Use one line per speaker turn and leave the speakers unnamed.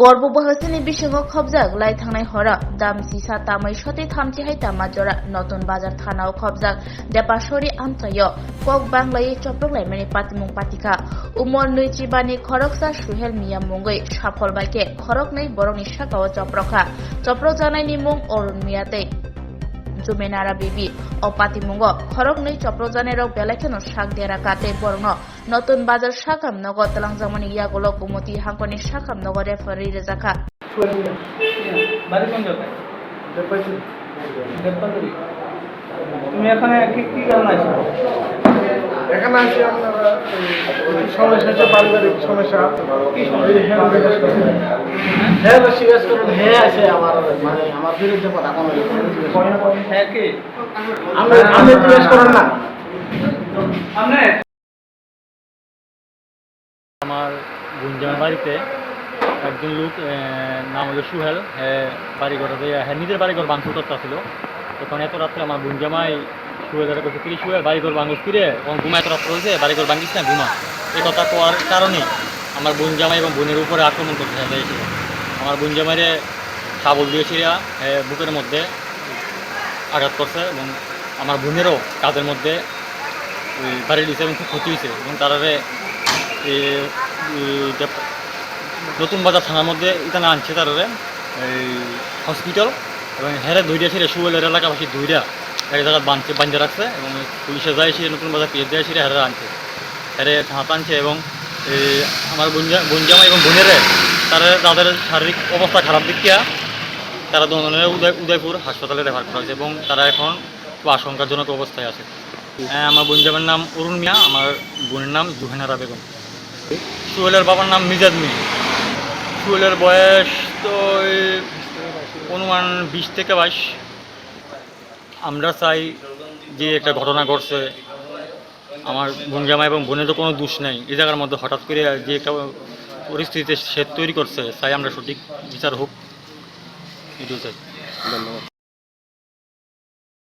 গর্ভবহসিনী বিসঙ্গ খবজাক লাই থাংনাই হরা দামসি সাতামাই সতে থামচি হাই তামা জরা নতুন বাজার থানাও খবজাক দেপাসরি আমচায় কক বাংলাই চপ্রকলাই মানে পাতিমুং পাতিকা উমর নৈচি বানি খরকসা সুহেল মিয়া মুঙ্গই সাফল বাইকে খরক nei borokni sakao চপ্র জানাইনি মুং অরুণ মিয়াতে जुमेनारा बिबि o patimungo khoroknui choprojanerok belakheno sak dera kate borno notun bazar sakam nogo talangjamani yagolo kumoti hangkoni sakam nogo referee rejaka
বাড়ি কোন জায়গায় দেবপালুরি তুমি এখানে কি কারণে আছো
এখানে আসি আপনারা সমস্যা হচ্ছে পারিবারিক সমস্যা হ্যাঁ জিজ্ঞেস করুন হ্যাঁ আছে আমার মানে আমার বিরুদ্ধে কথা কোনো
হ্যাঁ কি
আমি জিজ্ঞেস করুন না
আমার গুঞ্জামের বাড়িতে একজন লোক নাম হলো সুহেল হ্যাঁ বাড়িঘর হ্যাঁ নিজের বাড়িঘর ভাঙচুর করতে ছিল তখন এত রাত্রে আমার গুঞ্জামাই সুহেলের কাছে ফিরে সুহেল বাড়িঘর ভাঙুস ফিরে এবং ঘুমা এত রাত্রে হয়েছে বাড়িঘর ভাঙিস না ঘুমা এই কথা কোয়ার কারণে আমার গুঞ্জামাই এবং বোনের উপরে আক্রমণ করতে চাইছে আমার গুঞ্জামাইরে শাবল দিয়েছিল বুকের মধ্যে আঘাত করছে এবং আমার বোনেরও কাজের মধ্যে বাড়ি দিয়েছে এবং খুব ক্ষতি হয়েছে এবং তারারে নতুন বাজার থানার মধ্যে এখানে আনছে তারারে এই হসপিটাল এবং হেরে ধৈর্য ছিল সুয়েলের এলাকাবাসী ধৈর্য এক জায়গায় বাঁধতে রাখছে এবং পুলিশে যায় সে নতুন বাজার পেয়ে যায় সেটা হেরে আনছে হেরে হাত আনছে এবং আমার বোনজামা এবং বোনেরে তাদের শারীরিক অবস্থা খারাপ দিক থেকে তারা দুজনের উদয়পুর হাসপাতালে রেফার করা হয়েছে এবং তারা এখন খুব আশঙ্কাজনক অবস্থায় আছে। আমার বোনজামের নাম অরুণ মিয়া, আমার বোনের নাম জুহেনারা বেগম। সুহেলের বাবার নাম মিজাদ মিয়া। সুহেলের বয়স তো অনুমান 20 থেকে 22। আমরা চাই যে একটা ঘটনা ঘটছে, আমার বোনজামা এবং বোনের তো কোনো দোষ নেই, এই জায়গার মধ্যে হঠাৎ করে যে একটা পরিস্থিতিতে সে তৈরি করছে, চাই আমরা সঠিক বিচার হোক, এটাই চাই। ধন্যবাদ।